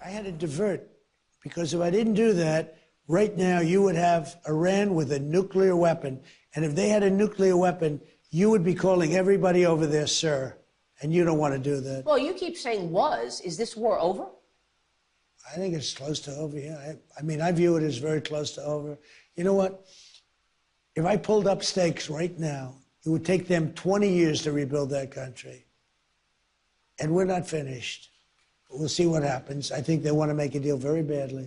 I had to divert because if I didn't do that, right now you would have Iran with a nuclear weapon, and if they had a nuclear weapon, you would be calling everybody over there, sir, and you don't want to do that. Well, you keep saying was. Is this war over? I think it's close to over, yeah. I mean, I view it as very close to over. You know what? If I pulled up stakes right now, it would take them 20 years to rebuild that country. And we're not finished. We'll see what happens. I think they want to make a deal very badly.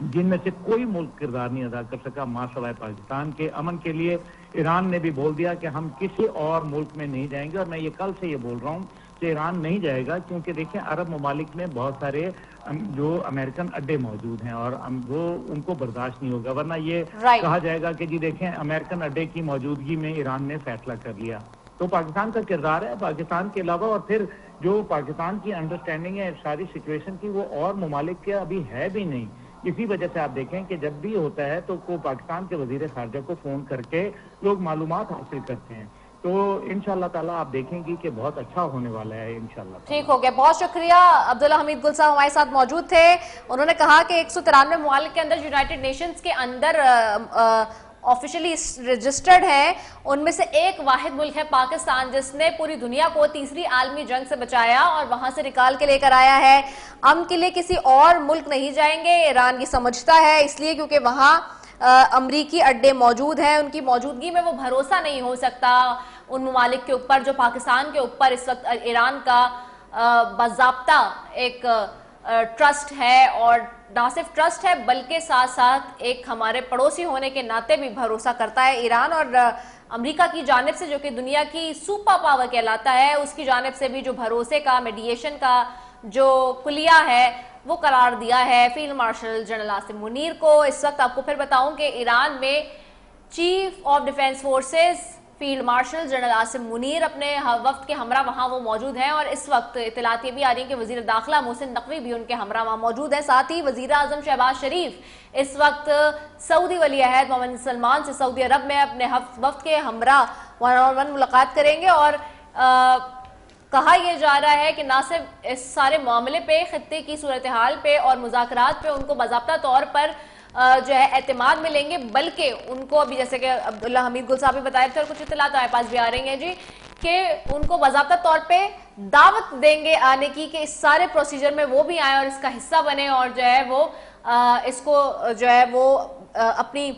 جن میں سے کوئی ملک کردار نہیں ادا کر سکا ماں سوائے پاکستان کے. امن کے لیے ایران نے بھی بول دیا کہ ہم کسی اور ملک میں نہیں جائیں گے, اور میں یہ کل سے یہ بول رہا ہوں کہ ایران نہیں جائے گا, کیونکہ دیکھیں عرب ممالک میں بہت سارے جو امریکن اڈے موجود ہیں اور وہ ان کو برداشت نہیں ہوگا, ورنہ یہ کہا جائے گا کہ جی دیکھیں امریکن اڈے کی موجودگی میں ایران نے فیصلہ کر لیا. تو پاکستان کا کردار ہے, پاکستان کے علاوہ اور پھر جو پاکستان کی انڈرسٹینڈنگ ہے ساری سچویشن کی وہ اور ممالک کے ابھی ہے بھی نہیں. اسی وجہ سے آپ دیکھیں کہ جب بھی ہوتا ہے تو پاکستان کے وزیر خارجہ کو فون کر کے لوگ معلومات حاصل کرتے ہیں. تو انشاءاللہ تعالیٰ آپ دیکھیں گی کہ بہت اچھا ہونے والا ہے انشاءاللہ. ٹھیک ہو گیا, بہت شکریہ. عبداللہ حمید گل صاحب ہمارے ساتھ موجود تھے. انہوں نے کہا کہ 193 ممالک کے اندر یونائٹڈ نیشنز کے اندر آفیشلی رجسٹرڈ ہیں, ان میں سے ایک واحد ملک ہے پاکستان جس نے پوری دنیا کو تیسری عالمی جنگ سے بچایا اور وہاں سے نکال کے لے کر آیا ہے. امن کے لیے کسی اور ملک نہیں جائیں گے, ایران کی سمجھتا ہے, اس لیے کیونکہ وہاں امریکی اڈے موجود ہیں, ان کی موجودگی میں وہ بھروسہ نہیں ہو سکتا ان ممالک کے اوپر جو پاکستان کے اوپر اس وقت ایران کا باضابطہ ایک ٹرسٹ ہے, اور نہ صرف ٹرسٹ ہے بلکہ ساتھ ساتھ ایک ہمارے پڑوسی ہونے کے ناطے بھی بھروسہ کرتا ہے ایران. اور امریکہ کی جانب سے جو کہ دنیا کی سپر پاور کہلاتا ہے, اس کی جانب سے بھی جو بھروسے کا میڈیشن کا جو کلیہ ہے وہ قرار دیا ہے field marshal general Asim Munir کو. اس وقت آپ کو پھر بتاؤں کہ ایران میں chief of defence forces field marshal general Asim Munir اپنے وفد کے ہمراہ وہاں وہ موجود ہیں, اور اس وقت اطلاعات یہ بھی آ رہی ہیں کہ وزیر داخلہ محسن نقوی بھی ان کے ہمراہ وہاں موجود ہیں. ساتھ ہی وزیر اعظم شہباز شریف اس وقت سعودی ولی عہد محمد بن سلمان سے سعودی عرب میں اپنے وفد کے ہمراہ 1-on-1 ملاقات کریں گے. اور کہا یہ جا رہا ہے کہ نہ صرف اس سارے معاملے پہ, خطے کی صورتحال پہ اور مذاکرات پہ ان کو باضابطہ طور پر جو ہے اعتماد ملیں گے, بلکہ ان کو ابھی جیسے کہ عبداللہ حمید گل صاحب بھی بتایا تھے اور کچھ اطلاعات ہمارے پاس بھی آ رہی ہیں جی, کہ ان کو باضابطہ طور پہ دعوت دیں گے آنے کی کہ اس سارے پروسیجر میں وہ بھی آئیں اور اس کا حصہ بنے, اور جو ہے وہ اس کو جو ہے وہ اپنی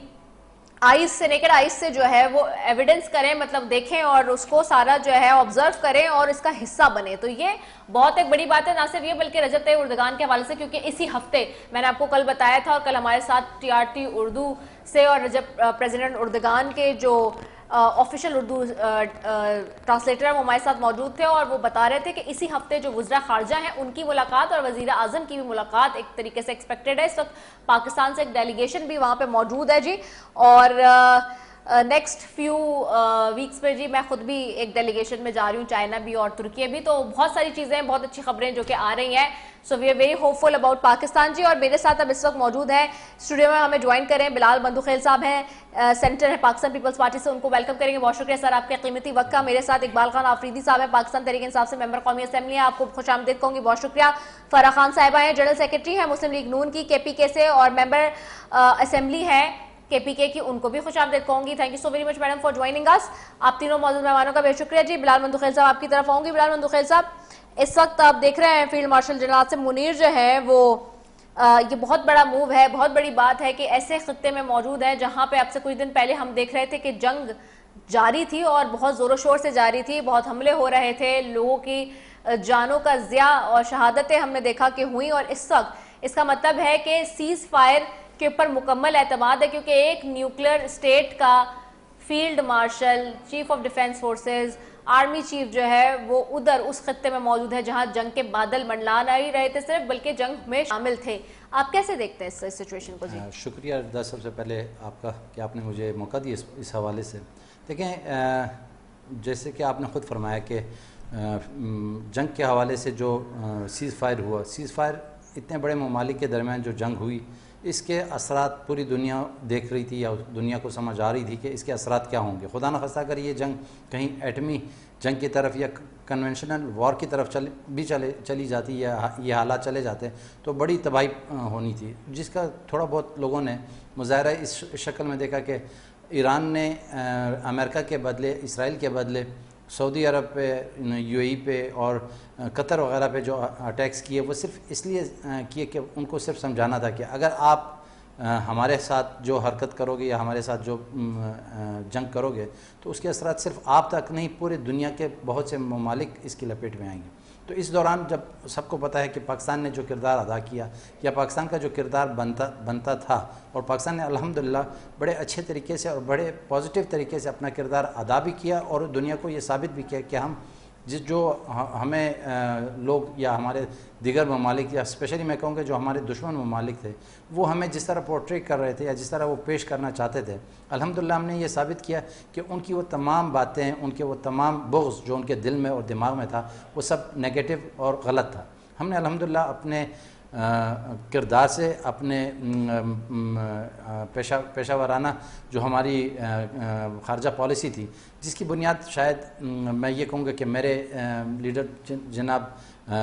آئیز سے نیکڈ آئیز سے جو ہے وہ ایویڈنس کریں, مطلب دیکھیں اور اس کو سارا جو ہے آبزرو کریں اور اس کا حصہ بنے. تو یہ بہت ایک بڑی بات ہے, نہ صرف یہ بلکہ رجب طیب اردگان کے حوالے سے, کیونکہ اسی ہفتے میں نے آپ کو کل بتایا تھا اور کل ہمارے ساتھ TRT اردو سے اور رجب پریزیڈنٹ اردگان کے جو آفیشل اردو ٹرانسلیٹر وہ ہمارے ساتھ موجود تھے, اور وہ بتا رہے تھے کہ اسی ہفتے جو وزراء خارجہ ہیں ان کی ملاقات اور وزیر اعظم کی بھی ملاقات ایک طریقے سے ایکسپیکٹڈ ہے. اس وقت پاکستان سے ایک ڈیلیگیشن بھی وہاں پہ موجود ہے جی, اور نیکسٹ فیو ویکس میں جی میں خود بھی ایک ڈیلیگیشن میں جا رہی ہوں, چائنا بھی اور ترکیہ بھی. تو بہت ساری چیزیں, بہت اچھی خبریں جو کہ آ رہی ہیں. So we are very hopeful about Pakistan ji. اور میرے ساتھ اب اس وقت موجود ہیں اسٹوڈیو میں, ہمیں جوائن کریں بلال بندوخیل صاحب ہیں, سینیٹر ہے پاکستان پیپلز پارٹی سے, ان کو ویلکم کریں گے. بہت شکریہ سر آپ کے قیمتی وقت کا. میرے ساتھ اقبال خان آفریدی صاحب ہیں, پاکستان تحریک انصاف سے ممبر قومی اسمبلی ہیں, آپ کو خوش آمدید کہوں گی, بہت شکریہ. فرح خان صاحبہ ہیں, جنرل سیکرٹری ہیں مسلم لیگ نون کی KPK سے اور ممبر اسمبلی ہیں KPK کی, ان کو بھی خوش آمدید کہوں گی. Thank you so very much madam for joining us. آپ تینوں موجود مہمانوں کا بے شکریہ جی. بلال بندوخیل صاحب آپ کی طرف آؤں گی. بلال بندوخیل صاحب, اس وقت آپ دیکھ رہے ہیں field marshal general Asim Munir جو ہے وہ یہ بہت بڑا موو ہے, بہت بڑی بات ہے کہ ایسے خطے میں موجود ہیں جہاں پہ اب سے کچھ دن پہلے ہم دیکھ رہے تھے کہ جنگ جاری تھی اور بہت زور و شور سے جاری تھی, بہت حملے ہو رہے تھے, لوگوں کی جانوں کا ضیاع اور شہادتیں ہم نے دیکھا کہ ہوئیں. اور اس وقت اس کا مطلب ہے کہ سیز فائر کے اوپر مکمل اعتماد ہے, کیونکہ ایک نیوکلیر اسٹیٹ کا field marshal, chief of defence forces, army chief جو ہے وہ ادھر اس خطے میں موجود ہے جہاں جنگ کے بادل منڈلا نہیں رہے تھے صرف, بلکہ جنگ میں شامل تھے. آپ کیسے دیکھتے ہیں اس سچویشن کو جی؟ شکریہ رضا, سب سے پہلے آپ کا کہ آپ نے مجھے موقع دیا اس حوالے سے. دیکھیں جیسے کہ آپ نے خود فرمایا کہ جنگ کے حوالے سے جو سیز فائر ہوا, سیز فائر اتنے بڑے ممالک کے درمیان جو جنگ ہوئی, اس کے اثرات پوری دنیا دیکھ رہی تھی یا دنیا کو سمجھ آ رہی تھی کہ اس کے اثرات کیا ہوں گے. خدا نہ خواستہ اگر یہ جنگ کہیں ایٹمی جنگ کی طرف یا کنونشنل وار کی طرف چلی جاتی یا یہ حالات چلے جاتے تو بڑی تباہی ہونی تھی, جس کا تھوڑا بہت لوگوں نے مظاہرہ اس شکل میں دیکھا کہ ایران نے امریکہ کے بدلے, اسرائیل کے بدلے سعودی عرب پہ, UAE پہ اور قطر وغیرہ پہ جو اٹیکس کیے وہ صرف اس لیے کیے کہ ان کو صرف سمجھانا تھا کہ اگر آپ ہمارے ساتھ جو حرکت کرو گے یا ہمارے ساتھ جو جنگ کرو گے تو اس کے اثرات صرف آپ تک نہیں پورے دنیا کے بہت سے ممالک اس کی لپیٹ میں آئیں گے. تو اس دوران جب سب کو پتہ ہے کہ پاکستان نے جو کردار ادا کیا یا پاکستان کا جو کردار بنتا تھا، اور پاکستان نے الحمدللہ بڑے اچھے طریقے سے اور بڑے پازیٹیو طریقے سے اپنا کردار ادا بھی کیا، اور دنیا کو یہ ثابت بھی کیا کہ ہم جو ہمیں لوگ یا ہمارے دیگر ممالک یا اسپیشلی میں کہوں گا جو ہمارے دشمن ممالک تھے وہ ہمیں جس طرح پورٹری کر رہے تھے یا جس طرح وہ پیش کرنا چاہتے تھے، الحمدللہ ہم نے یہ ثابت کیا کہ ان کی وہ تمام باتیں، ان کے وہ تمام بغض جو ان کے دل میں اور دماغ میں تھا وہ سب نیگیٹو اور غلط تھا۔ ہم نے الحمدللہ اپنے کردار سے، اپنے پیشہ ورانہ جو ہماری خارجہ پالیسی تھی، جس کی بنیاد شاید میں یہ کہوں گا کہ میرے لیڈر جناب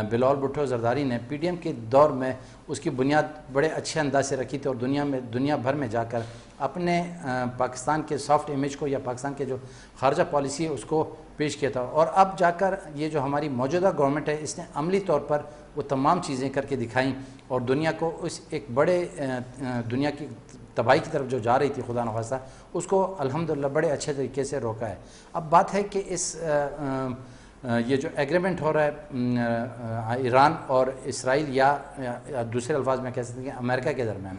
بلال بھٹو زرداری نے پی ڈی ایم کے دور میں اس کی بنیاد بڑے اچھے انداز سے رکھی تھی، اور دنیا بھر میں جا کر اپنے پاکستان کے سافٹ امیج کو یا پاکستان کے جو خارجہ پالیسی ہے اس کو پیش کیا تھا۔ اور اب جا کر یہ جو ہماری موجودہ گورنمنٹ ہے اس نے عملی طور پر وہ تمام چیزیں کر کے دکھائیں، اور دنیا کو اس ایک بڑے دنیا کی تباہی کی طرف جو جا رہی تھی خدا نخواستہ اس کو الحمدللہ بڑے اچھے طریقے سے روکا ہے۔ اب بات ہے کہ اس یہ جو ایگریمنٹ ہو رہا ہے ایران اور اسرائیل یا دوسرے الفاظ میں کہہ سکتے ہیں کہ امریکہ کے درمیان،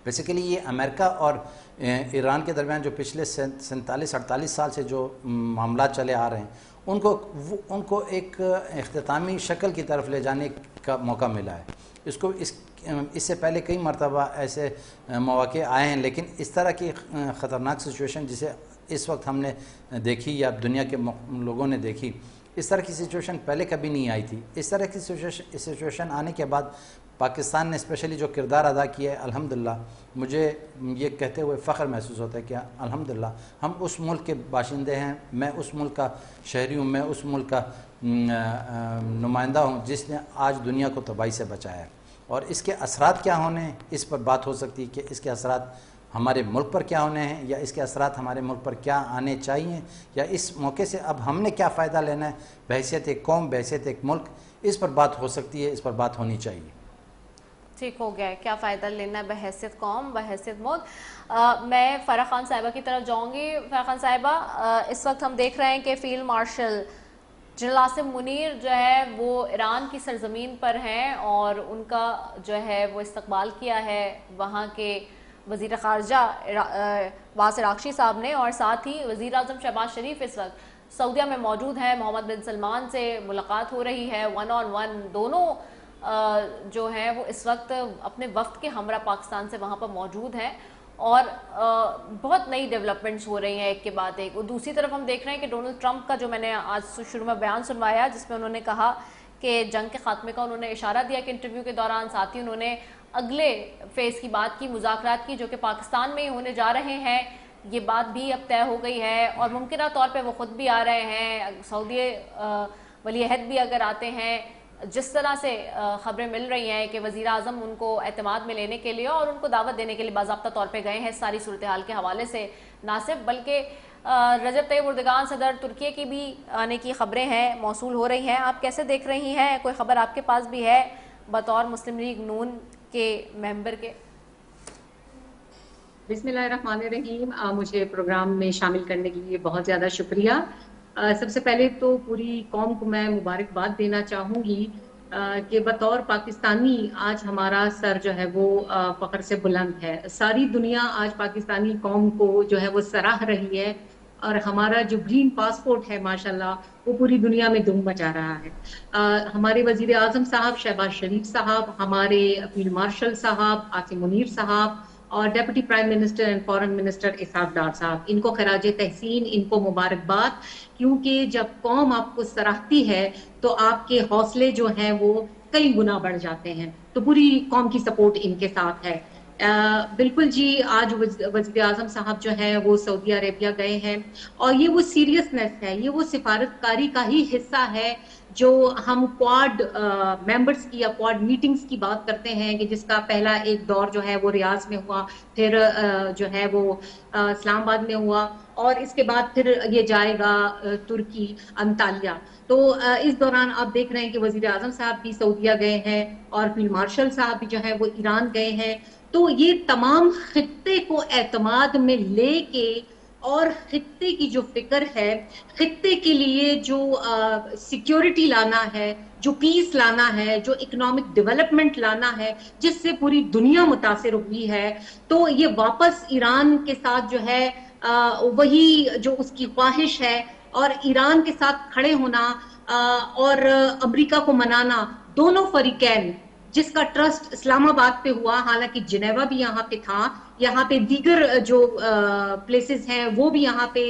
بیسیکلی یہ امریکہ اور ایران کے درمیان جو پچھلے 47-48 سال سے جو معاملات چلے آ رہے ہیں ان کو ایک اختتامی شکل کی طرف لے جانے کا موقع ملا ہے۔ اس سے پہلے کئی مرتبہ ایسے مواقع آئے ہیں، لیکن اس طرح کی خطرناک سچویشن جسے اس وقت ہم نے دیکھی یا دنیا کے لوگوں نے دیکھی، اس طرح کی سچویشن پہلے کبھی نہیں آئی تھی۔ اس طرح کی سچویشن آنے کے بعد پاکستان نے اسپیشلی جو کردار ادا کیا ہے، الحمدللہ مجھے یہ کہتے ہوئے فخر محسوس ہوتا ہے کہ الحمدللہ ہم اس ملک کے باشندے ہیں، میں اس ملک کا شہری ہوں، میں اس ملک کا نمائندہ ہوں جس نے آج دنیا کو تباہی سے بچایا ہے۔ اور اس کے اثرات کیا ہونے ہیں اس پر بات ہو سکتی ہے کہ اس کے اثرات ہمارے ملک پر کیا ہونے ہیں، یا اس کے اثرات ہمارے ملک پر کیا آنے چاہیے، یا اس موقع سے اب ہم نے کیا فائدہ لینا ہے بحیثیت ایک قوم، بحیثیت ایک ملک، اس پر بات ہو سکتی ہے، اس پر بات ہونی چاہیے۔ ٹھیک ہو گیا ہے، کیا فائدہ لینا ہے بحیثیت قوم، بحیثیت ملک۔ میں فرح خان صاحبہ کی طرف جاؤں گی۔ فرح خان صاحبہ، اس وقت ہم دیکھ رہے ہیں کہ field marshal general Asim Munir جو ہے وہ ایران کی سرزمین پر ہیں، اور ان کا جو ہے وہ استقبال کیا ہے وہاں کے وزیر خارجہ عباس عراقچی صاحب نے، اور ساتھ ہی وزیر اعظم شہباز شریف اس وقت سعودیہ میں موجود ہیں، محمد بن سلمان سے ملاقات ہو رہی ہے 1-on-1۔ دونوں جو ہیں وہ اس وقت اپنے وفد کے ہمراہ پاکستان سے وہاں پر موجود ہیں، اور بہت نئی ڈیولپمنٹس ہو رہی ہیں ایک کے بعد ایک۔ اور دوسری طرف ہم دیکھ رہے ہیں کہ ڈونلڈ ٹرمپ کا جو میں نے آج شروع میں بیان سنوایا، جس میں انہوں نے کہا کہ جنگ کے خاتمے کا انہوں نے اشارہ دیا کہ انٹرویو کے دوران، ساتھ ہی انہوں نے اگلے فیز کی بات کی، مذاکرات کی، جو کہ پاکستان میں ہی ہونے جا رہے ہیں۔ یہ بات بھی اب طے ہو گئی ہے، اور ممکنہ طور پہ وہ خود بھی آ رہے ہیں، سعودی ولی عہد بھی اگر آتے ہیں۔ جس طرح سے خبریں مل رہی ہیں کہ وزیر اعظم ان کو اعتماد میں لینے کے لیے اور ان کو دعوت دینے کے لیے باضابطہ طور پہ گئے ہیں ساری صورتحال کے حوالے سے، نہ صرف بلکہ رجب طیب اردگان صدر ترکیہ کی بھی آنے کی خبریں ہیں، موصول ہو رہی ہیں۔ آپ کیسے دیکھ رہی ہیں؟ کوئی خبر آپ کے پاس بھی ہے بطور مسلم لیگ نون کے ممبر کے؟ بسم اللہ الرحمن الرحیم، مجھے پروگرام میں شامل کرنے کے لیے بہت زیادہ شکریہ۔ سب سے پہلے تو پوری قوم کو میں مبارکباد دینا چاہوں گی کہ بطور پاکستانی آج ہمارا سر جو ہے وہ فخر سے بلند ہے۔ ساری دنیا آج پاکستانی قوم کو جو ہے وہ سراہ رہی ہے، اور ہمارا جو گرین پاسپورٹ ہے ماشاءاللہ وہ پوری دنیا میں دھوم مچا رہا ہے۔ ہمارے وزیر اعظم صاحب شہباز شریف صاحب، ہمارے فیلڈ مارشل صاحب عاصم منیر صاحب، اور deputy prime minister and foreign minister Ishaq Dar صاحب، ان کو خراج تحسین، ان کو مبارکباد، کیونکہ جب قوم آپ کو سراہتی ہے تو آپ کے حوصلے جو ہیں وہ کئی گنا بڑھ جاتے ہیں، تو پوری قوم کی سپورٹ ان کے ساتھ ہے۔ بالکل جی، آج وزیر اعظم صاحب جو ہیں وہ سعودی عربیہ گئے ہیں، اور یہ وہ سیریسنس ہے، یہ وہ سفارتکاری کا ہی حصہ ہے جو ہم کواد ممبرز کی یا کواد میٹنگز کی بات کرتے ہیں، کہ جس کا پہلا ایک دور جو ہے وہ ریاض میں ہوا، پھر جو ہے وہ اسلام آباد میں ہوا، اور اس کے بعد پھر یہ جائے گا ترکی انطالیہ۔ تو اس دوران آپ دیکھ رہے ہیں کہ وزیر اعظم صاحب بھی سعودیہ گئے ہیں، اور فیلڈ مارشل صاحب بھی جو ہے وہ ایران گئے ہیں۔ تو یہ تمام خطے کو اعتماد میں لے کے اور خطے کی جو فکر ہے، خطے کے لیے جو سیکیورٹی لانا ہے، جو پیس لانا ہے، جو اکنامک ڈیولپمنٹ لانا ہے، جس سے پوری دنیا متاثر ہوئی ہے، تو یہ واپس ایران کے ساتھ جو ہے وہی جو اس کی خواہش ہے اور ایران کے ساتھ کھڑے ہونا اور امریکہ کو منانا، دونوں فریقین جس کا ٹرسٹ اسلام آباد پہ ہوا، حالانکہ جنیوا بھی یہاں پہ تھا، یہاں پہ دیگر جو پلیسز ہیں وہ بھی یہاں پہ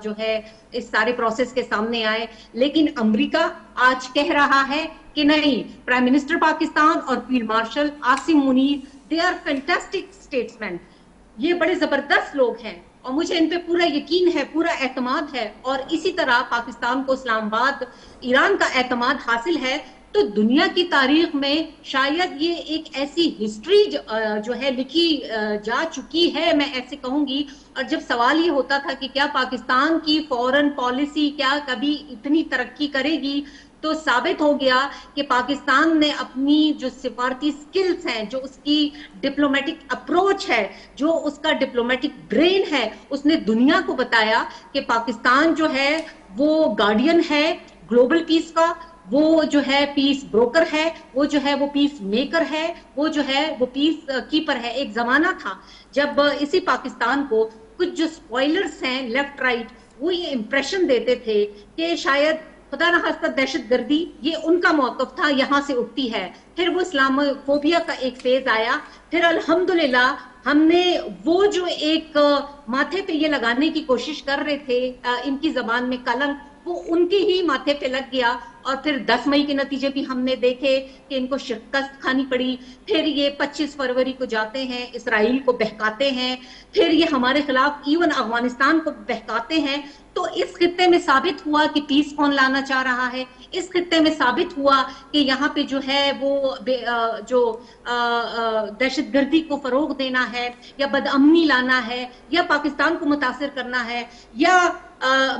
جو ہے اس سارے پروسیس کے سامنے آئے، لیکن امریکہ آج کہہ رہا ہے کہ نہیں، پرائم منسٹر پاکستان اور field marshal Asim Munir they are fantastic statesmen, یہ بڑے زبردست لوگ ہیں اور مجھے ان پہ پورا یقین ہے، پورا اعتماد ہے، اور اسی طرح پاکستان کو اسلام آباد ایران کا اعتماد حاصل ہے، تو دنیا کی تاریخ میں شاید یہ ایک ایسی ہسٹری جو ہے لکھی جا چکی ہے، میں ایسے کہوں گی۔ اور جب سوال یہ ہوتا تھا کہ کیا پاکستان کی فورن پالیسی کیا کبھی اتنی ترقی کرے گی، تو ثابت ہو گیا کہ پاکستان نے اپنی جو سفارتی سکلز ہیں، جو اس کی ڈپلومیٹک اپروچ ہے، جو اس کا ڈپلومیٹک برین ہے، اس نے دنیا کو بتایا کہ پاکستان جو ہے وہ گارڈین ہے گلوبل پیس کا، وہ جو ہے پیس بروکر ہے، وہ جو ہے وہ پیس میکر ہے، وہ جو ہے وہ پیس کیپر ہے۔ ایک زمانہ تھا جب اسی پاکستان کو کچھ جو سپوائلرز ہیں لیفٹ رائٹ، وہ یہ امپریشن دیتے تھے کہ شاید خدا نخواستہ دہشت گردی یہ ان کا موقف تھا، یہاں سے اٹھتی ہے۔ پھر وہ اسلام فوبیا کا ایک فیز آیا، پھر الحمدللہ ہم نے وہ جو ایک ماتھے پہ یہ لگانے کی کوشش کر رہے تھے ان کی زبان میں کلنک، وہ ان کے ہی ماتھے پہ لگ گیا، اور پھر 10 مئی کے نتیجے بھی ہم نے دیکھے کہ ان کو شکست کھانی پڑی۔ پھر یہ 25 فروری کو جاتے ہیں اسرائیل کو بہکاتے ہیں، پھر یہ ہمارے خلاف ایون افغانستان کو بہکاتے ہیں۔ تو اس خطے میں ثابت ہوا کہ پیس کون لانا چاہ رہا ہے، اس خطے میں ثابت ہوا کہ یہاں پہ جو ہے وہ جو دہشت گردی کو فروغ دینا ہے، یا بدامنی لانا ہے، یا پاکستان کو متاثر کرنا ہے، یا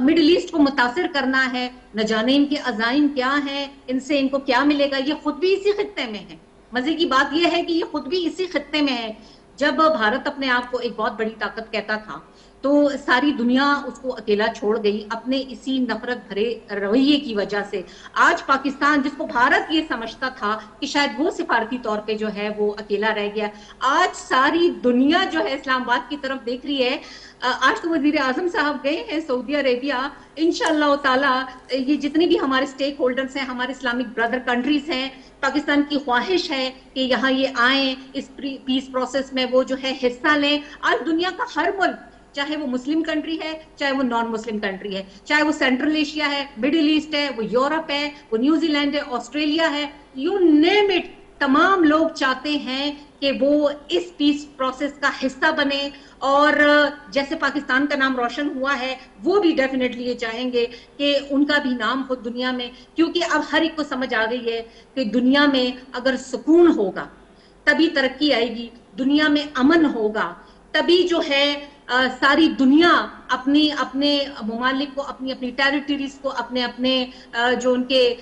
مڈل ایسٹ کو متاثر کرنا ہے۔ نہ جانے ان کے عزائم کیا ہیں، ان سے ان کو کیا ملے گا، یہ خود بھی اسی خطے میں ہے۔ مزے کی بات یہ ہے کہ یہ خود بھی اسی خطے میں ہے۔ جب بھارت اپنے آپ کو ایک بہت بڑی طاقت کہتا تھا تو ساری دنیا اس کو اکیلا چھوڑ گئی اپنے اسی نفرت بھرے رویے کی وجہ سے۔ آج پاکستان، جس کو بھارت یہ سمجھتا تھا کہ شاید وہ سفارتی طور پہ جو ہے وہ اکیلا رہ گیا، آج ساری دنیا جو ہے اسلام آباد کی طرف دیکھ رہی ہے۔ آج تو وزیر اعظم صاحب گئے ہیں سعودی عربیہ، انشاءاللہ تعالی یہ جتنے بھی ہمارے سٹیک ہولڈرز ہیں، ہمارے اسلامک برادر کنٹریز ہیں، پاکستان کی خواہش ہے کہ یہاں یہ آئیں، اس پیس پروسیس میں وہ جو ہے حصہ لیں۔ آج دنیا کا ہر ملک، چاہے وہ مسلم کنٹری ہے، چاہے وہ نان مسلم کنٹری ہے، چاہے وہ سینٹرل ایشیا ہے، مڈل ایسٹ ہے، وہ یورپ ہے، وہ نیوزی لینڈ ہے، آسٹریلیا ہے، یو نیم اٹ، تمام لوگ چاہتے ہیں کہ وہ اس پیس پروسیس کا حصہ بنے، اور جیسے پاکستان کا نام روشن ہوا ہے، وہ بھی ڈیفینیٹلی یہ چاہیں گے کہ ان کا بھی نام ہو دنیا میں، کیونکہ اب ہر ایک کو سمجھ آ گئی ہے کہ دنیا میں اگر سکون ہوگا تبھی ترقی آئے گی، دنیا میں امن ہوگا تبھی جو ہے ساری دنیا اپنے ممالک کو، اپنی ٹیریٹریز کو، اپنے جو ان کے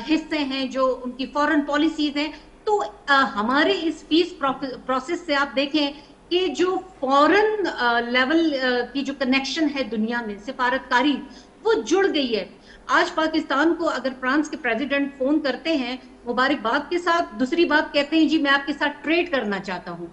حصے ہیں، جو ان کی فورن پالیسیز ہیں، تو ہمارے اس پیس پروسیس سے آپ دیکھیں کہ جو فورن لیول کی جو کنیکشن ہے دنیا میں، سفارتکاری وہ جڑ گئی ہے۔ آج پاکستان کو اگر فرانس کے پریزیڈنٹ فون کرتے ہیں مبارکباد کے ساتھ، دوسری بات کہتے ہیں جی میں آپ کے ساتھ ٹریڈ کرنا چاہتا ہوں،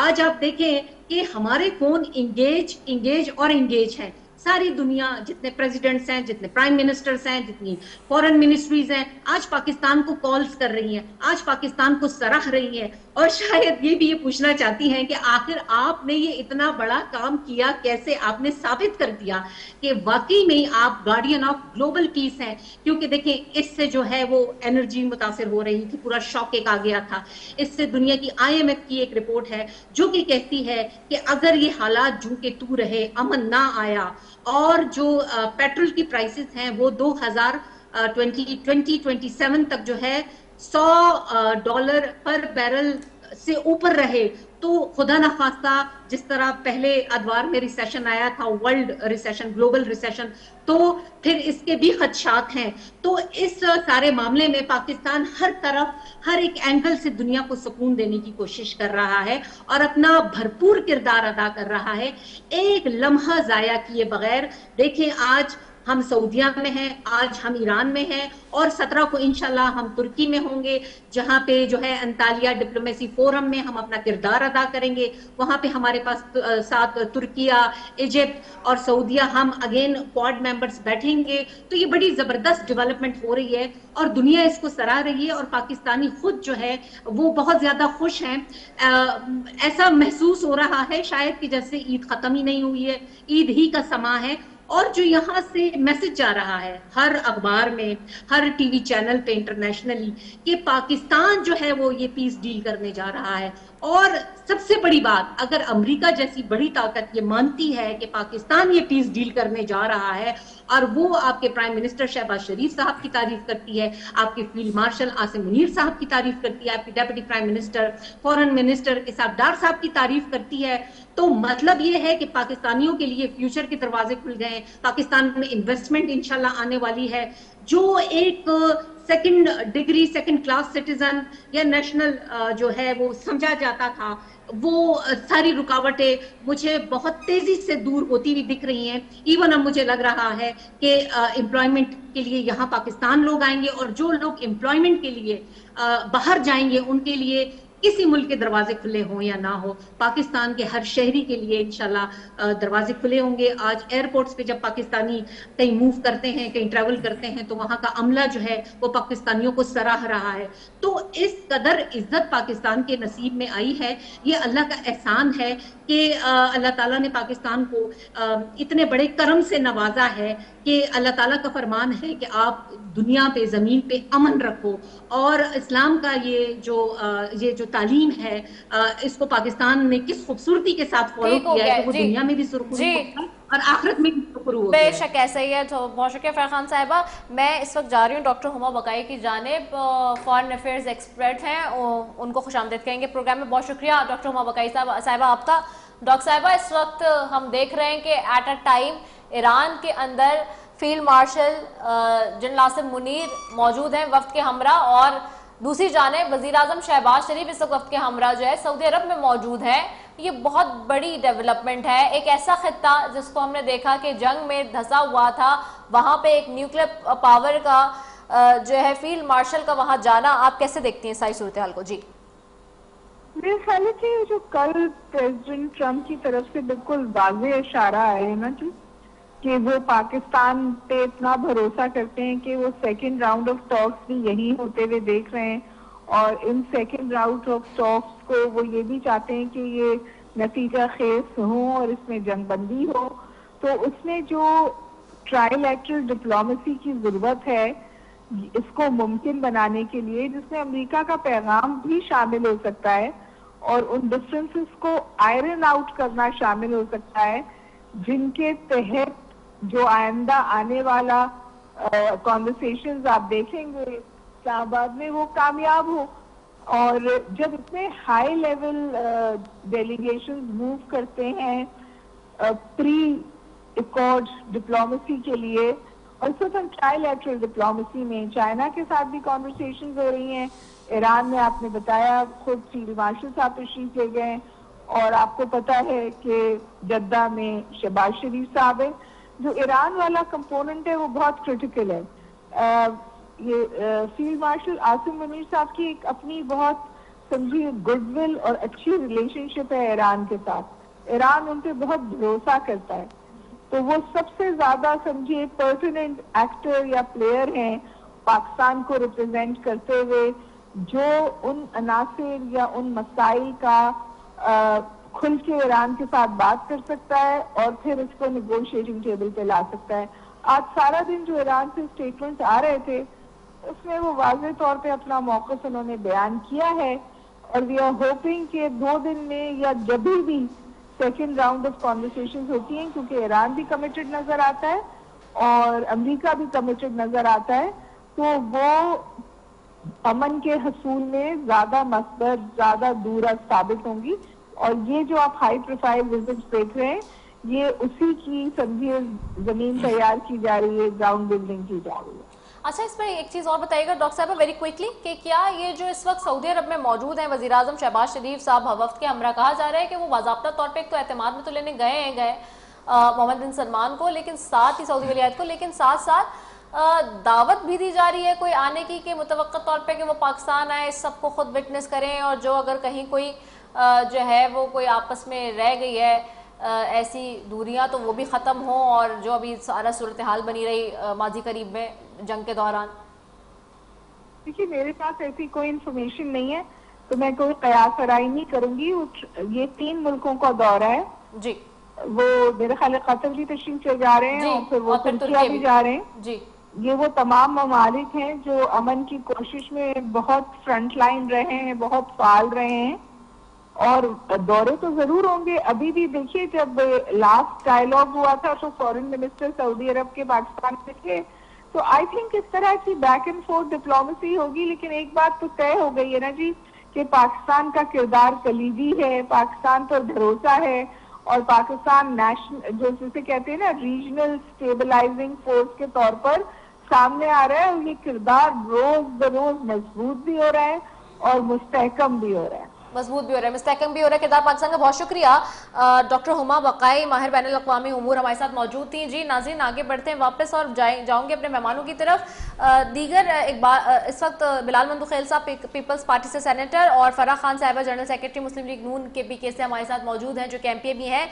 آج آپ دیکھیں کہ ہمارے فون انگیج ہیں۔ ساری دنیا، جتنے پریزیڈنٹس ہیں، جتنے پرائم منسٹرز ہیں، جتنی فورن منسٹریز ہیں، آج پاکستان کو کالز کر رہی ہیں، آج پاکستان کو سراہ رہی ہیں، اور شاید یہ بھی یہ پوچھنا چاہتی ہیں کہ آخر آپ نے یہ اتنا بڑا کام کیا کیسے، آپ نے ثابت کر دیا کہ واقعی میں آپ گارڈین آف گلوبل پیس ہیں۔ کیونکہ دیکھیں اس سے جو ہے وہ انرجی متاثر ہو رہی تھی، پورا شاک ایک آ گیا تھا۔ اس سے دنیا کی IMF کی ایک رپورٹ ہے جو کہ کہتی ہے کہ اگر یہ حالات جو کہ تو رہے، امن نہ آیا، اور جو پیٹرول کی پرائسز ہیں وہ 2027 تک جو ہے $100 پر بیرل سے اوپر رہے تو خدا نخواستہ جس طرح پہلے ادوار میں ریسیشن آیا تھا، ورلڈ ریسیشن، گلوبل ریسیشن، تو پھر اس کے بھی خدشات ہیں. تو اس سارے معاملے میں پاکستان ہر طرف ہر ایک اینگل سے دنیا کو سکون دینے کی کوشش کر رہا ہے اور اپنا بھرپور کردار ادا کر رہا ہے، ایک لمحہ ضائع کیے بغیر. دیکھیں آج ہم سعودیہ میں ہیں، آج ہم ایران میں ہیں، اور 17 کو انشاءاللہ ہم ترکی میں ہوں گے، جہاں پہ جو ہے انطالیہ ڈپلومیسی فورم میں ہم اپنا کردار ادا کریں گے. وہاں پہ ہمارے پاس ساتھ ترکیہ، ایجپٹ اور سعودیہ ہم اگین کوڈ ممبرز بیٹھیں گے. تو یہ بڑی زبردست ڈیولپمنٹ ہو رہی ہے اور دنیا اس کو سراہ رہی ہے، اور پاکستانی خود جو ہے وہ بہت زیادہ خوش ہیں. ایسا محسوس ہو رہا ہے شاید کہ جیسے عید ختم ہی نہیں ہوئی ہے، عید ہی کا سماں ہے. اور جو یہاں سے میسج جا رہا ہے ہر اخبار میں، ہر ٹی وی چینل پہ انٹرنیشنلی، کہ پاکستان جو ہے وہ یہ پیس ڈیل کرنے جا رہا ہے. اور سب سے بڑی بات، اگر امریکہ جیسی بڑی طاقت یہ مانتی ہے کہ پاکستان یہ پیس ڈیل کرنے جا رہا ہے، اور وہ آپ کے پرائم منسٹر شہباز شریف صاحب کی تعریف کرتی ہے، آپ کے فیلڈ مارشل عاصم منیر صاحب کی تعریف کرتی ہے، آپ کے ڈیپٹی پرائم منسٹر فورن منسٹر اسحاق ڈار صاحب کی تعریف کرتی ہے، تو مطلب یہ ہے کہ پاکستانیوں کے لیے فیوچر کے دروازے کھل گئے ہیں. پاکستان میں انویسٹمنٹ انشاءاللہ آنے والی ہے. جو ایک second degree second class citizen یا نیشنل جو ہے وہ سمجھا جاتا تھا، وہ ساری رکاوٹیں مجھے بہت تیزی سے دور ہوتی ہوئی دکھ رہی ہیں. ایون اب مجھے لگ رہا ہے کہ امپلائمنٹ کے لیے یہاں پاکستان لوگ آئیں گے، اور جو لوگ امپلائمنٹ کے لیے باہر جائیں گے ان کے لیے کسی ملک کے دروازے کھلے ہوں یا نہ ہو، پاکستان کے ہر شہری کے لیے انشاءاللہ دروازے کھلے ہوں گے. آج ایئرپورٹس پہ جب پاکستانی کہیں موو کرتے ہیں، کہیں ٹریول کرتے ہیں، تو وہاں کا عملہ جو ہے وہ پاکستانیوں کو سراہ رہا ہے. تو اس قدر عزت پاکستان کے نصیب میں آئی ہے، یہ اللہ کا احسان ہے کہ اللہ تعالیٰ نے پاکستان کو اتنے بڑے کرم سے نوازا ہے کہ اللہ تعالیٰ کا فرمان ہے کہ آپ دنیا پہ، زمین پہ امن رکھو. اور اسلام کا یہ جو تعلیم ہے، اس کو پاکستان نے کس خوبصورتی کے ساتھ فالو کیا ہے کہ وہ دنیا میں بھی سرخرو ہوتا ہے اور آخرت میں بھی سرخرو ہوتا ہے. بے شک ایسا ہی ہے. تو بہت شکریہ فرخان صاحبہ. میں اس وقت جا رہی ہوں ڈاکٹر ہما بقائی کی جانب، فارن افیئرز ایکسپرٹ ہیں، ان کو خوش آمدید کہیں گے پروگرام میں. بہت شکریہ ڈاکٹر ہما بقائی صاحبہ آپ کا. ڈاکٹر صاحبہ، اس وقت ہم دیکھ رہے ہیں کہ ایٹ اے ٹائم ایران کے اندر field marshal general Asim Munir موجود ہیں وفد کے ہمراہ، اور دوسری جانب وزیر اعظم شہباز شریف اس وقت کے ہمراہ جو ہے سعودی عرب میں موجود ہیں. یہ بہت بڑی ڈیولپمنٹ ہے. ایک ایسا خطہ جس کو ہم نے دیکھا کہ جنگ میں دھسا ہوا تھا، وہاں پہ ایک نیوکلیر پاور کا جو ہے فیلڈ مارشل کا وہاں جانا، آپ کیسے دیکھتی ہیں ساری صورتحال کو؟ جی میرے خیال ہے کہ جو کل پریزیڈنٹ ٹرمپ کی طرف سے بالکل واضح اشارہ آیا ہے نا جی، کہ وہ پاکستان پہ اتنا بھروسہ کرتے ہیں کہ وہ سیکنڈ راؤنڈ آف ٹاکس بھی یہی ہوتے ہوئے دیکھ رہے ہیں، اور ان سیکنڈ راؤنڈ آف ٹاکس کو وہ یہ بھی چاہتے ہیں کہ یہ نتیجہ خیز ہوں اور اس میں جنگ بندی ہو. تو اس میں جو ٹرائی لیٹرل ڈپلومیسی کی ضرورت ہے اس کو ممکن بنانے کے لیے، جس میں امریکہ کا پیغام بھی شامل ہو سکتا ہے اور ان ڈفرینسز کو آئرن آؤٹ کرنا شامل ہو سکتا ہے، جن کے تحت جو آئندہ آنے والا کانورسیشنز آپ دیکھیں گے اسلام آباد میں وہ کامیاب ہو. اور جب اتنے ہائی لیول ڈیلیگیشنز موو کرتے ہیں پری ایکارڈ ڈپلومیسی کے لیے، اور اس وقت ہم ٹرائی لیٹرل ڈپلومیسی میں چائنا کے ساتھ بھی کانورسیشنز ہو رہی ہیں. ایران میں آپ نے بتایا خود فیلڈ مارشل صاحب تشریف لے گئے، اور آپ کو پتا ہے کہ جدہ میں شہباز شریف صاحب ہے. جو ایران والا کمپوننٹ ہے وہ بہت کرٹیکل ہے. یہ فیلڈ مارشل عاصم منیر صاحب کی ایک اپنی بہت سمجھی گڈ ول اور اچھی ریلیشن شپ ہے ایران کے ساتھ. ایران ان پہ بہت بھروسہ کرتا ہے، تو وہ سب سے زیادہ سمجھیے پرٹیننٹ ایکٹر یا پلیئر ہیں پاکستان کو ریپرزینٹ کرتے ہوئے، جو ان عناصر یا ان مسائل کا کھل کے ایران کے ساتھ بات کر سکتا ہے اور پھر اس کو نیگوشیٹنگ ٹیبل پہ لا سکتا ہے. آج سارا دن جو ایران سے اسٹیٹمنٹس آ رہے تھے اس میں وہ واضح طور پہ اپنا موقف انہوں نے بیان کیا ہے، اور وی آر ہوپنگ کہ 2 دن میں یا جب بھی سیکنڈ راؤنڈ آف کانورسیشنز ہوتی ہیں، کیونکہ ایران بھی کمیٹڈ نظر آتا ہے اور امریکہ بھی کمیٹڈ نظر آتا ہے، تو وہ امن کے حصول میں زیادہ مثبت، زیادہ دورست ثابت ہوں گی. اور یہ جو آپ ہائی پروفائل وزٹس دیکھ رہے ہیں یہ اسی کی سمجھیے زمین تیار کی جا رہی ہے، گراؤنڈ بلڈنگ کی جا رہی ہے. اچھا اس میں ایک چیز اور بتائیے گا ڈاکٹر صاحبہ ویری کوئکلی کہ کیا یہ جو اس وقت سعودی عرب میں موجود ہیں وزیر اعظم شہباز شریف صاحب وفد کے ہمراہ، کہا جا رہا ہے کہ وہ باضابطہ طور پہ ایک تو اعتماد میں تو لینے گئے محمد بن سلمان کو، لیکن ساتھ ہی سعودی ولیعت کو، لیکن ساتھ ساتھ دعوت بھی دی جا رہی ہے کوئی آنے کی کہ متوقع طور پہ کہ وہ پاکستان آئے، اس سب کو خود وٹنس کریں، اور جو اگر کہیں کوئی جو ہے وہ کوئی آپس میں رہ گئی ہے ایسی دوریاں تو وہ بھی ختم ہوں، اور جو ابھی سارا صورتحال بنی رہی ماضی قریب میں جنگ کے دوران. دیکھیے میرے پاس ایسی کوئی انفارمیشن نہیں ہے تو میں کوئی قیاس آرائی نہیں کروں گی. یہ 3 ملکوں کا دورہ ہے جی، وہ میرے خیال ہے قطر بھی تشریف لے جا رہے ہیں اور پھر وہ ترکیہ بھی جا رہے ہیں جی. یہ وہ تمام ممالک ہیں جو امن کی کوشش میں بہت فرنٹ لائن رہے ہیں، بہت فعال رہے ہیں، اور دورے تو ضرور ہوں گے. ابھی بھی دیکھیے جب لاسٹ ڈائیلاگ ہوا تھا تو فورن منسٹر سعودی عرب کے پاکستان میں تھے، تو آئی تھنک اس طرح کی بیک اینڈ فورتھ ڈپلومیسی ہوگی. لیکن ایک بات تو طے ہو گئی ہے نا جی کہ پاکستان کا کردار کلیدی ہے، پاکستان پر بھروسہ ہے، اور پاکستان نیشنل جو جسے کہتے ہیں نا ریجنل اسٹیبلائزنگ فورس کے طور پر سامنے آ رہا ہے، اور یہ کردار روز بروز مضبوط بھی ہو رہا ہے اور مستحکم بھی ہو رہا ہے، مستحکم بھی ہو رہا ہے کردار پاکستان کا. بہت شکریہ ڈاکٹر ہما بقائی، ماہر بین الاقوامی امور، ہمارے ساتھ موجود تھیں. جی ناظرین آگے بڑھتے ہیں واپس اور جاؤں گے اپنے مہمانوں کی طرف. دیگر اس وقت بلال مندوخیل صاحب پیپلز پارٹی سے سینیٹر، اور فرح خان صاحبہ جنرل سیکرٹری مسلم لیگ نون کے پی کے سے ہمارے ساتھ موجود ہیں جو کہ ایم پی اے بھی ہیں.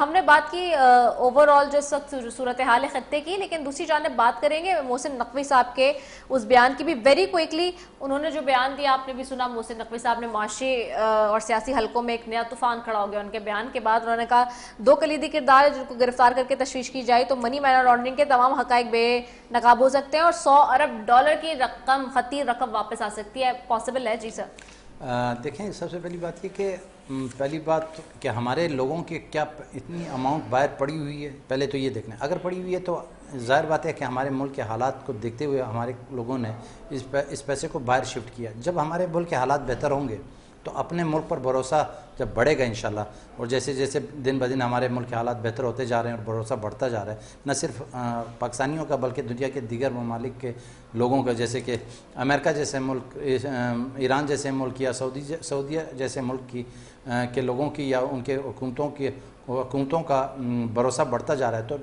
ہم نے بات کی اوور آل جو اس وقت صورتحال خطے کی، لیکن دوسری جانب بات کریں گے محسن نقوی صاحب کے اس بیان کی بھی. ویری کوئکلی انہوں نے جو بیان دیا آپ نے بھی سنا، محسن نقوی صاحب نے معاشی اور سیاسی حلقوں میں ایک نیا طوفان کھڑا ہو گیا ان کے بیان کے بعد. انہوں نے کہا 2 کلیدی کردار جن کو گرفتار کر کے تشویش کی جائے تو منی لانڈرنگ کے تمام حقائق بے نقاب ہو سکتے ہیں اور $100 ارب کی رقم، خطی رقم واپس آ سکتی ہے. پاسبل ہے؟ جی سر. دیکھیں سب سے پہلی بات یہ کہ پہلی بات کہ ہمارے لوگوں کی کیا اتنی اماؤنٹ باہر پڑی ہوئی ہے، پہلے تو یہ دیکھنا ہے. اگر پڑی ہوئی ہے تو ظاہر بات ہے کہ ہمارے ملک کے حالات کو دیکھتے ہوئے ہمارے لوگوں نے اس پیسے کو باہر شفٹ کیا. جب ہمارے ملک کے حالات بہتر ہوں گے تو اپنے ملک پر بھروسہ جب بڑھے گا انشاءاللہ، اور جیسے جیسے دن بدن ہمارے ملک کے حالات بہتر ہوتے جا رہے ہیں اور بھروسہ بڑھتا جا رہا ہے، نہ صرف پاکستانیوں کا بلکہ دنیا کے دیگر ممالک کے لوگوں کا، جیسے کہ امریکہ جیسے ملک، ایران جیسے ملک، یا سعودیہ جیسے ملک کے لوگوں کی یا ان کے حکومتوں کا بھروسہ بڑھتا جا رہا ہے، تو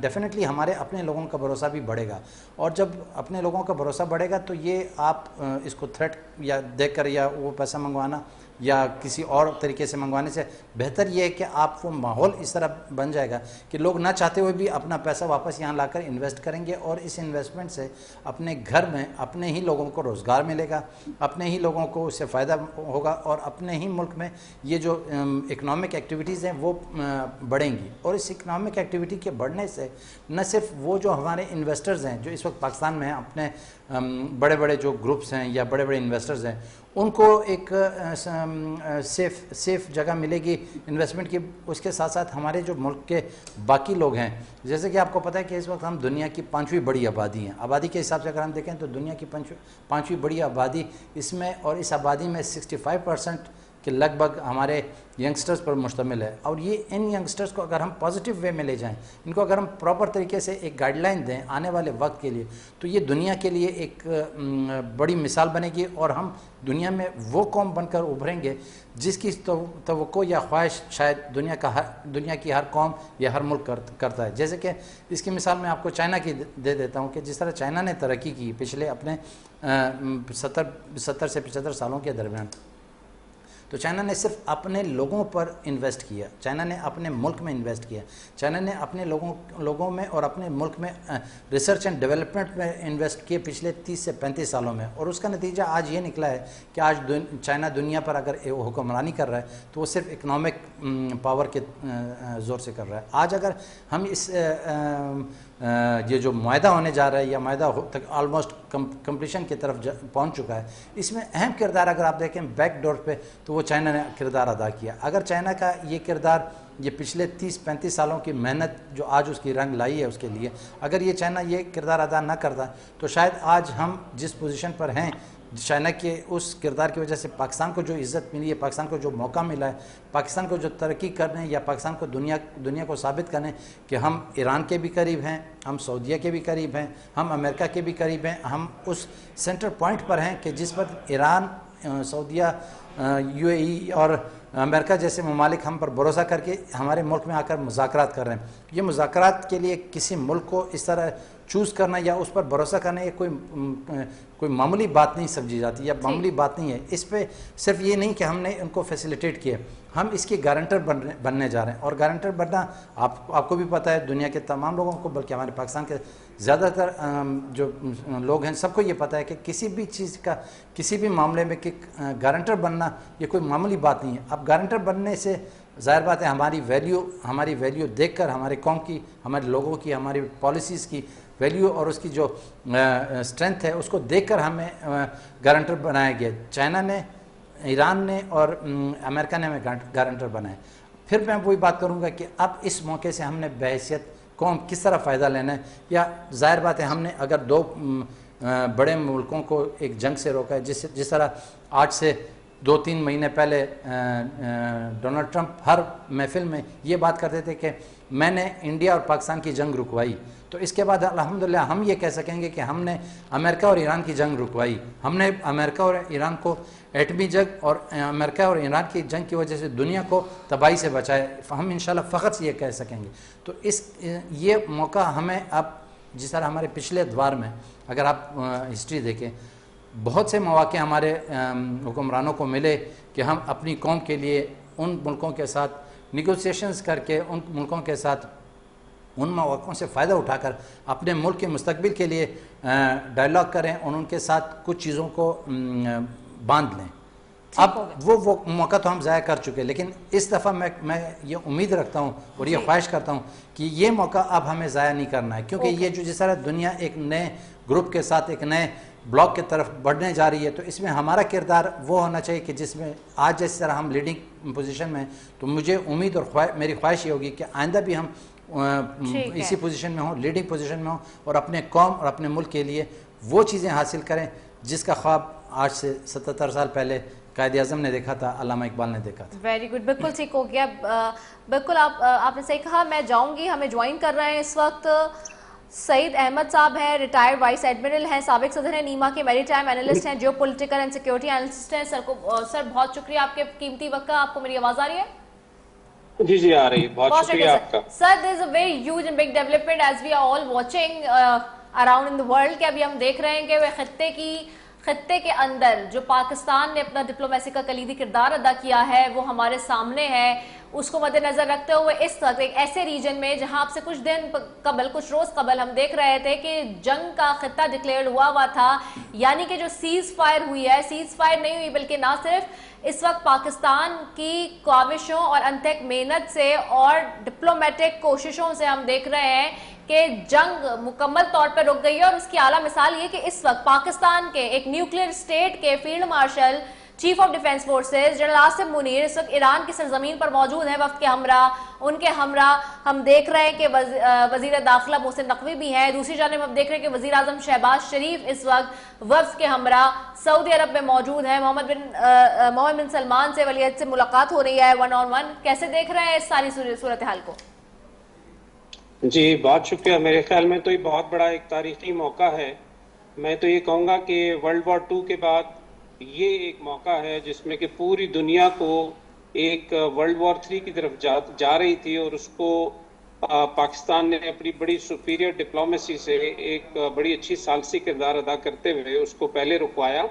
ڈیفینیٹلی ہمارے اپنے لوگوں کا بھروسہ بھی بڑھے گا. اور جب اپنے لوگوں کا بھروسہ بڑھے گا تو یہ آپ اس کو تھریٹ یا دیکھ کر یا وہ پیسہ منگوانا یا کسی اور طریقے سے منگوانے سے بہتر یہ ہے کہ آپ وہ ماحول اس طرح بن جائے گا کہ لوگ نہ چاہتے ہوئے بھی اپنا پیسہ واپس یہاں لا کر انویسٹ کریں گے، اور اس انویسٹمنٹ سے اپنے گھر میں اپنے ہی لوگوں کو روزگار ملے گا، اپنے ہی لوگوں کو اس سے فائدہ ہوگا، اور اپنے ہی ملک میں یہ جو اکنامک ایکٹیویٹیز ہیں وہ بڑھیں گی. اور اس اکنامک ایکٹیویٹی کے بڑھنے سے نہ صرف وہ جو ہمارے انویسٹرز ہیں جو اس وقت پاکستان میں ہیں، اپنے بڑے بڑے جو گروپس ہیں یا بڑے بڑے انویسٹرز ہیں، ان کو ایک سیف جگہ ملے گی انویسٹمنٹ کی. اس کے ساتھ ساتھ ہمارے جو ملک کے باقی لوگ ہیں، جیسے کہ آپ کو پتہ ہے کہ اس وقت ہم دنیا کی 5ویں بڑی آبادی ہیں. آبادی کے حساب سے اگر ہم دیکھیں تو دنیا کی 5ویں بڑی آبادی اس میں، اور اس آبادی میں 65% کے لگ بھگ ہمارے ینگسٹرز پر مشتمل ہے. اور یہ ان ینگسٹرز کو اگر ہم پازیٹیو وے میں لے جائیں، ان کو اگر ہم پراپر طریقے سے ایک گائیڈ لائن دیں آنے والے وقت کے لیے، تو یہ دنیا کے لیے ایک بڑی مثال بنے گی، اور ہم دنیا میں وہ قوم بن کر ابھریں گے جس کی توقع یا خواہش شاید دنیا کی ہر قوم یا ہر ملک کرتا ہے. جیسے کہ اس کی مثال میں آپ کو چائنا کی دے دیتا ہوں کہ جس طرح چائنا نے ترقی کی پچھلے اپنے 70 سے 75 سالوں کے درمیان، تو چائنا نے صرف اپنے لوگوں پر انویسٹ کیا، چائنا نے اپنے ملک میں انویسٹ کیا، چائنا نے اپنے لوگوں میں اور اپنے ملک میں ریسرچ اینڈ ڈیولپمنٹ میں انویسٹ کیے پچھلے 30 سے 35 سالوں میں. اور اس کا نتیجہ آج یہ نکلا ہے کہ آج چائنا دنیا پر اگر حکمرانی کر رہا ہے تو وہ صرف اکنامک پاور کے زور سے کر رہا ہے. آج اگر ہم اس یہ جو معاہدہ ہونے جا رہا ہے یا معاہدہ آلموسٹ کمپلیشن کی طرف پہنچ چکا ہے، اس میں اہم کردار اگر آپ دیکھیں بیک ڈور پہ تو وہ چائنا نے کردار ادا کیا. اگر چائنا کا یہ کردار، یہ پچھلے 30-35 سالوں کی محنت جو آج اس کی رنگ لائی ہے اس کے لیے، اگر یہ چائنا یہ کردار ادا نہ کرتا تو شاید آج ہم جس پوزیشن پر ہیں چائنا کے اس کردار کی وجہ سے پاکستان کو جو عزت ملی ہے، پاکستان کو جو موقع ملا ہے، پاکستان کو جو ترقی کرنے یا پاکستان کو دنیا کو ثابت کرنے کہ ہم ایران کے بھی قریب ہیں، ہم سعودیہ کے بھی قریب ہیں، ہم امریکہ کے بھی قریب ہیں، ہم اس سینٹر پوائنٹ پر ہیں کہ جس پر ایران، سعودیہ، UAE اور امریکہ جیسے ممالک ہم پر بھروسہ کر کے ہمارے ملک میں آ کر مذاکرات کر رہے ہیں۔ یہ مذاکرات کے لیے کسی ملک کو اس طرح چوز کرنا یا اس پر بھروسہ کرنا یہ کوئی معمولی بات نہیں سمجھی جاتی یا معمولی بات نہیں ہے۔ اس پہ صرف یہ نہیں کہ ہم نے ان کو فیسیلیٹیٹ کیا، ہم اس کے گارنٹر بننے جا رہے ہیں، اور گارنٹر بننا آپ کو بھی پتہ ہے، دنیا کے تمام لوگوں کو، بلکہ ہمارے پاکستان کے زیادہ تر جو لوگ ہیں سب کو یہ پتہ ہے کہ کسی بھی چیز کا، کسی بھی معاملے میں کہ گارنٹر بننا یہ کوئی معمولی بات نہیں ہے۔ اب گارنٹر بننے سے ظاہر بات ہے ہماری ویلیو دیکھ کر، ہمارے قوم کی، ہمارے لوگوں کی، ہماری پالیسیز کی ویلیو اور اس کی جو اسٹرینتھ ہے اس کو دیکھ کر ہمیں گارنٹر بنایا گیا۔ چائنا نے، ایران نے اور امریکہ نے ہمیں گارنٹر بنائے۔ پھر میں وہی بات کروں گا کہ اب اس موقع سے ہم نے بحیثیت قوم کس طرح فائدہ لینا ہے، یا ظاہر بات ہے ہم نے اگر دو بڑے ملکوں کو ایک جنگ سے روکا ہے، جس طرح آج سے 2-3 مہینے پہلے ڈونلڈ ٹرمپ ہر محفل میں یہ بات کرتے تھے کہ میں نے انڈیا اور پاکستان کی جنگ رکوائی، تو اس کے بعد الحمدللہ ہم یہ کہہ سکیں گے کہ ہم نے امریکہ اور ایران کی جنگ رکوائی، ہم نے امریکہ اور ایران کو ایٹمی جنگ اور امریکہ اور ایران کی جنگ کی وجہ سے دنیا کو تباہی سے بچائے، ہم انشاءاللہ فخر سے یہ کہہ سکیں گے۔ تو یہ موقع ہمیں اب، جس طرح ہمارے پچھلے ادوار میں اگر آپ ہسٹری دیکھیں، بہت سے مواقع ہمارے حکمرانوں کو ملے کہ ہم اپنی قوم کے لیے ان ملکوں کے ساتھ نیگوسیشنز کر کے، ان ملکوں کے ساتھ ان مواقعوں سے فائدہ اٹھا کر اپنے ملک کے مستقبل کے لیے ڈائلاگ کریں اور ان کے ساتھ کچھ چیزوں کو باندھ لیں۔ اب وہ موقع تو ہم ضائع کر چکے، لیکن اس دفعہ میں یہ امید رکھتا ہوں اور یہ خواہش کرتا ہوں کہ یہ موقع اب ہمیں ضائع نہیں کرنا ہے، کیونکہ یہ جو جس طرح دنیا ایک نئے گروپ کے ساتھ ایک نئے بلاک کی طرف بڑھنے جا رہی ہے، تو اس میں ہمارا کردار وہ ہونا چاہیے کہ جس میں آج جس طرح ہم لیڈنگ پوزیشن میں، تو مجھے امید اور میری خواہش یہ ہوگی کہ آئندہ بھی ہم اسی پوزیشن میں ہوں، لیڈنگ پوزیشن میں ہوں، اور اپنے قوم اور اپنے ملک کے لیے وہ چیزیں حاصل کریں جس کا خواب آج سے 77 سال پہلے قائد اعظم نے دیکھا تھا، علامہ اقبال نے دیکھا تھا۔ ویری گڈ، بالکل ٹھیک ہو گیا، بالکل آپ نے صحیح کہا۔ میں جاؤں گی، ہمیں جوائن کر رہے ہیں اس وقت سعید احمد صاحب ہیں، ریٹائرڈ وائس ایڈمرل ہیں، سابق صدر ہیں نیما کے، میری ٹائم اینالسٹ ہیں، geopolitical and security analyst ہیں۔ سر بہت شکریہ آپ کے قیمتی وقت کا۔ آپ کو میری آواز آ رہی ہے؟ جی جی آ رہی ہے، بہت شکریہ آپ کا۔ سر there is a very huge and big development as we are all watching around in the world کہ ابھی ہم دیکھ رہے ہیں کہ وہ خطے کے اندر جو پاکستان نے اپنا ڈپلومیسی کا کلیدی کردار ادا کیا ہے وہ ہمارے سامنے ہے، اس کو مد نظر رکھتے ہوئے اس وقت ایک ایسے ریجن میں جہاں آپ سے کچھ دن قبل، کچھ روز قبل ہم دیکھ رہے تھے کہ جنگ کا خطہ ڈکلیئر ہوا تھا، یعنی کہ جو سیز فائر ہوئی ہے، سیز فائر نہیں ہوئی بلکہ نہ صرف اس وقت پاکستان کی کاوشوں اور انتھک محنت سے اور ڈپلومیٹک کوششوں سے ہم دیکھ رہے ہیں کہ جنگ مکمل طور پر رک گئی ہے، اور اس کی اعلیٰ مثال یہ کہ اس وقت پاکستان کے ایک نیوکلیئر اسٹیٹ کے field marshal, chief of defence forces general Asif Munir اس وقت ایران کی سرزمین پر موجود ہیں وفد کے ہمراہ۔ ان کے ہمراہ ہم دیکھ رہے ہیں کہ وزیر داخلہ محسن نقوی بھی ہیں، دوسری جانب ہم دیکھ رہے ہیں کہ وزیر اعظم شہباز شریف اس وقت وفد کے ہمراہ سعودی عرب میں موجود ہیں۔ محمد بن سلمان سے ولی عہد سے ملاقات ہو رہی ہے 1 on 1۔ کیسے دیکھ رہے ہیں اس ساری صورتحال کو؟ جی بہت شکریہ۔ میرے خیال میں تو یہ بہت بڑا ایک تاریخی موقع ہے۔ میں تو یہ کہوں گا کہ ورلڈ وار 2 کے بعد یہ ایک موقع ہے جس میں کہ پوری دنیا کو ایک ورلڈ وار 3 کی طرف جا رہی تھی، اور اس کو پاکستان نے اپنی بڑی سپیریئر ڈپلومیسی سے ایک بڑی اچھی ثالثی کردار ادا کرتے ہوئے اس کو پہلے رکوایا،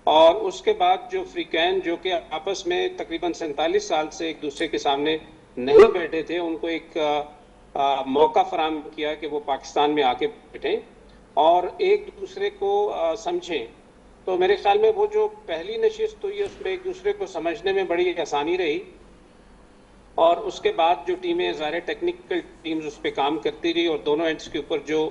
اور اس کے بعد جو فریقین جو کہ آپس میں تقریباً 47 سال سے ایک دوسرے کے سامنے نہیں بیٹھے تھے، ان کو ایک موقع فراہم کیا کہ وہ پاکستان میں آ کے بیٹھیں اور ایک دوسرے کو سمجھیں۔ تو میرے خیال میں وہ جو پہلی نشست ہوئی اس میں ایک دوسرے کو سمجھنے میں بڑی آسانی رہی، اور اس کے بعد جو ٹیمیں ظاہر ٹیکنیکل ٹیمز اس پہ کام کرتی رہی، اور دونوں اینڈز کے اوپر جو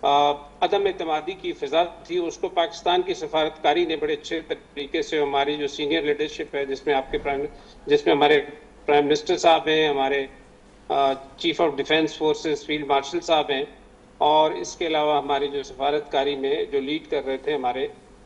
عدم اعتمادی کی فضا تھی اس کو پاکستان کی سفارتکاری نے بڑے اچھے طریقے سے، ہماری جو سینئر لیڈرشپ ہے جس میں ہمارے پرائم منسٹر صاحب ہیں، ہمارے chief of defence forces field marshal صاحب ہیں، اور اس کے علاوہ ہماری جو سفارتکاری میں جو لیڈ کر رہے تھے ہمارے